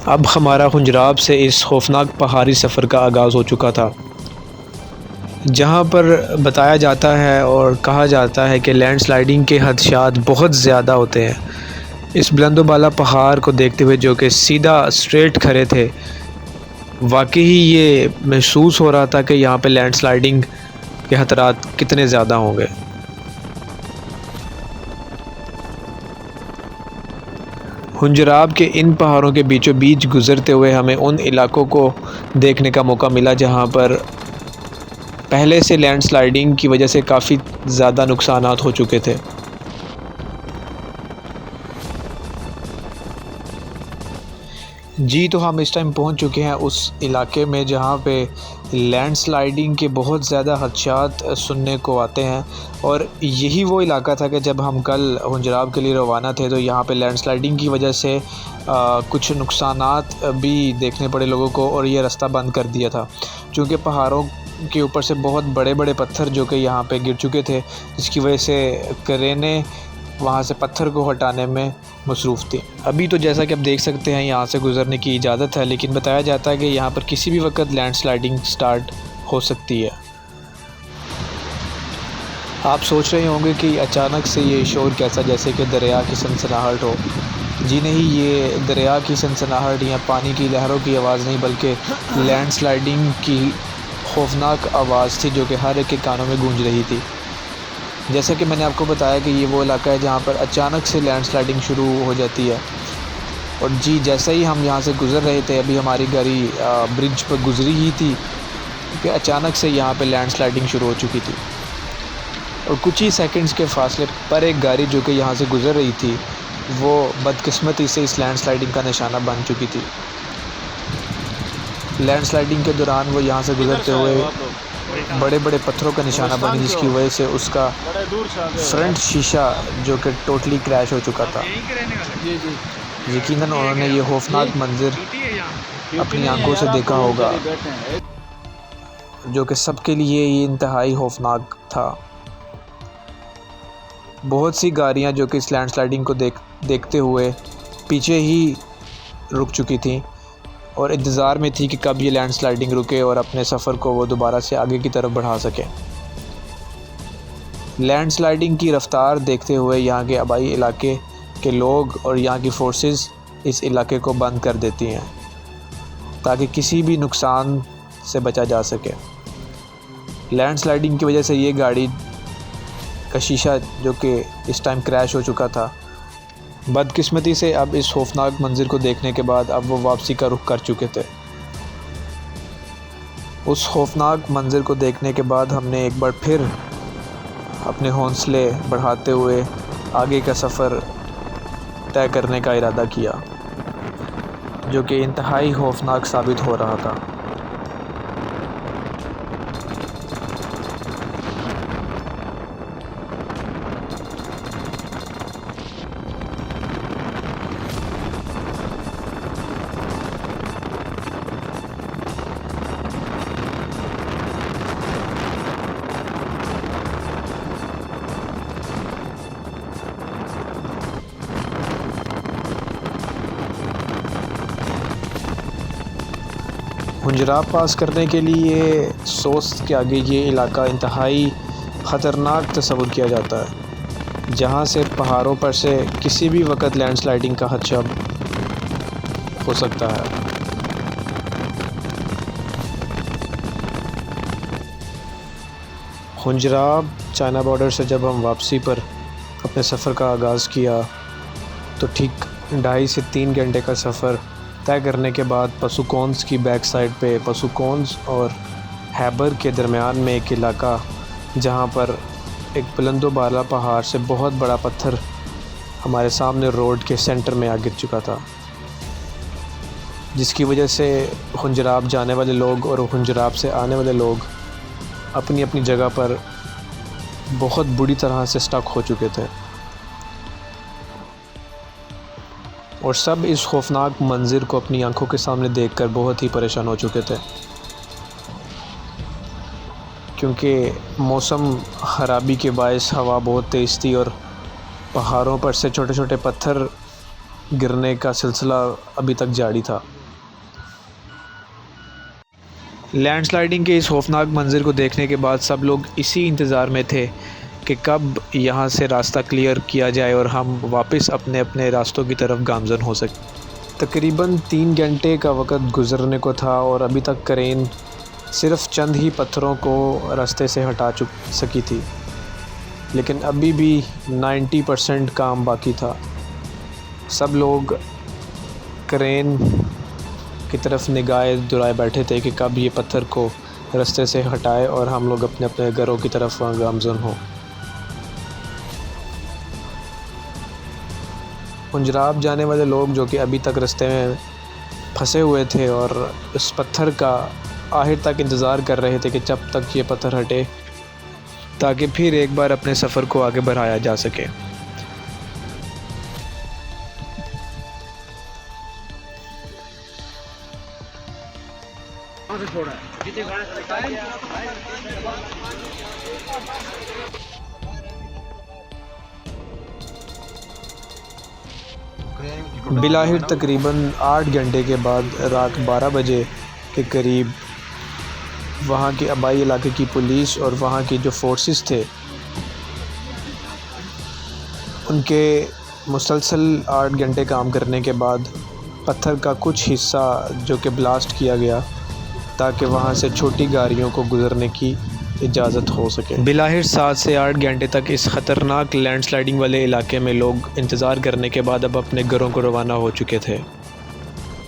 अब हमारा हुंजराब से इस खौफनाक पहाड़ी सफ़र का आगाज़ हो चुका था, जहाँ पर बताया जाता है और कहा जाता है कि लैंडस्लाइडिंग के खदशात बहुत ज़्यादा होते हैं। इस बुलंदोबाला पहाड़ को देखते हुए, जो कि सीधा स्ट्रेट खड़े थे, वाकई ही ये महसूस हो रहा था कि यहाँ पे लैंडस्लाइडिंग के खतरात कितने ज़्यादा होंगे। हुंजराब के इन पहाड़ों के बीचों बीच गुज़रते हुए हमें उन इलाकों को देखने का मौका मिला जहाँ पर पहले से लैंडस्लाइडिंग की वजह से काफ़ी ज़्यादा नुकसानात हो चुके थे। जी, तो हम इस टाइम पहुंच चुके हैं उस इलाके में जहां पे लैंडस्लाइडिंग के बहुत ज़्यादा खदशात सुनने को आते हैं, और यही वो इलाका था कि जब हम कल हुंजराब के लिए रवाना थे तो यहाँ पे लैंडस्लाइडिंग की वजह से कुछ नुकसानात भी देखने पड़े लोगों को, और ये रास्ता बंद कर दिया था क्योंकि पहाड़ों के ऊपर से बहुत बड़े बड़े पत्थर जो कि यहाँ पे गिर चुके थे, जिसकी वजह से क्रेनें वहाँ से पत्थर को हटाने में मसरूफ़ थी। अभी तो जैसा कि आप देख सकते हैं यहाँ से गुज़रने की इजाज़त है, लेकिन बताया जाता है कि यहाँ पर किसी भी वक्त लैंडस्लाइडिंग स्टार्ट हो सकती है। आप सोच रहे होंगे कि अचानक से ये शोर कैसा, जैसे कि दरिया की सनसनाहट हो। जी नहीं, ये दरिया की सनसनाहट या पानी की लहरों की आवाज़ नहीं, बल्कि लैंडस्लाइडिंग की खौफनाक आवाज़ थी जो कि हर एक के कानों में गूंज रही थी। जैसा कि मैंने आपको बताया कि ये वो इलाका है जहाँ पर अचानक से लैंडस्लाइडिंग शुरू हो जाती है। और जी, जैसे ही हम यहाँ से गुज़र रहे थे, अभी हमारी गाड़ी ब्रिज पर गुज़री ही थी कि अचानक से यहाँ पे लैंडस्लाइडिंग शुरू हो चुकी थी, और कुछ ही सेकंड्स के फासले पर एक गाड़ी जो कि यहाँ से गुज़र रही थी, वो बदकिस्मती से इस लैंडस्लाइडिंग का निशाना बन चुकी थी। लैंडस्लाइडिंग के दौरान वो यहाँ से गुज़रते हुए बड़े बड़े पत्थरों का निशाना बनी, जिसकी वजह से उसका फ्रंट शीशा जो कि टोटली क्रैश हो चुका था। यकीनन उन्होंने ये खौफनाक मंज़र अपनी आंखों से देखा होगा, जो कि सबके लिए ये इंतहाई खौफनाक था। बहुत सी गाड़ियाँ जो कि इस लैंडस्लाइडिंग को देखते हुए पीछे ही रुक चुकी थीं और इंतज़ार में थी कि कब ये लैंडस्लाइडिंग रुके और अपने सफ़र को वो दोबारा से आगे की तरफ बढ़ा सकें। लैंडस्लाइडिंग की रफ़्तार देखते हुए यहाँ के आबाई इलाके के लोग और यहाँ की फ़ोर्सेस इस इलाके को बंद कर देती हैं ताकि किसी भी नुकसान से बचा जा सके। लैंडस्लाइडिंग की वजह से ये गाड़ी का शीशा जो कि इस टाइम क्रैश हो चुका था, बदकिस्मती से अब इस खौफनाक मंज़र को देखने के बाद अब वो वापसी का रुख कर चुके थे। उस खौफनाक मंज़र को देखने के बाद हमने एक बार फिर अपने हौसले बढ़ाते हुए आगे का सफ़र तय करने का इरादा किया, जो कि इंतहाई खौफनाक साबित हो रहा था। हुंजराब पास करने के लिए सोस्त के आगे ये इलाका इंतहाई ख़तरनाक तस्वुर किया जाता है, जहाँ से पहाड़ों पर से किसी भी वक्त लैंडस्लाइडिंग का खदशा हो सकता है। हुंजराब चाइना बॉर्डर से जब हम वापसी पर अपने सफ़र का आगाज़ किया तो ठीक 2.5 से 3 घंटे का सफ़र तय करने के बाद पसुकोंस की बैक साइड पे पसुकोंस और हैबर के दरमियान में एक इलाका, जहाँ पर एक बुलंदोबाला पहाड़ से बहुत बड़ा पत्थर हमारे सामने रोड के सेंटर में आ गिर चुका था। जिसकी वजह से खुंजराब जाने वाले लोग और खुंजराब से आने वाले लोग अपनी अपनी जगह पर बहुत बुरी तरह से स्टक हो चुके थे और सब इस खौफनाक मंज़र को अपनी आंखों के सामने देखकर बहुत ही परेशान हो चुके थे, क्योंकि मौसम ख़राबी के बायस हवा बहुत तेज़ थी और पहाड़ों पर से छोटे छोटे पत्थर गिरने का सिलसिला अभी तक जारी था। लैंडस्लाइडिंग के इस खौफनाक मंज़र को देखने के बाद सब लोग इसी इंतज़ार में थे कि कब यहाँ से रास्ता क्लियर किया जाए और हम वापस अपने अपने रास्तों की तरफ गामज़न हो सकें। तकरीबन 3 घंटे का वक्त गुज़रने को था और अभी तक क्रेन सिर्फ़ चंद ही पत्थरों को रास्ते से हटा सकी थी, लेकिन अभी भी 90% काम बाकी था। सब लोग क्रेन की तरफ निगाहें दुराए बैठे थे कि कब ये पत्थर को रास्ते से हटाए और हम लोग अपने अपने घरों की तरफ गामज़न हो। खुंजराब जाने वाले लोग जो कि अभी तक रास्ते में फंसे हुए थे और इस पत्थर का आखिर तक इंतज़ार कर रहे थे कि जब तक ये पत्थर हटे ताकि फिर एक बार अपने सफ़र को आगे बढ़ाया जा सके। बिलाहिर तकरीबन 8 घंटे के बाद रात 12 बजे के करीब वहाँ के आबाई इलाके की पुलिस और वहाँ की जो फोर्सेस थे उनके मुसलसल 8 घंटे काम करने के बाद पत्थर का कुछ हिस्सा जो कि ब्लास्ट किया गया ताकि वहाँ से छोटी गाड़ियों को गुज़रने की इजाज़त हो सके। बिलाहिर 7 से 8 घंटे तक इस ख़तरनाक लैंडस्लाइडिंग वाले इलाके में लोग इंतज़ार करने के बाद अब अपने घरों को रवाना हो चुके थे।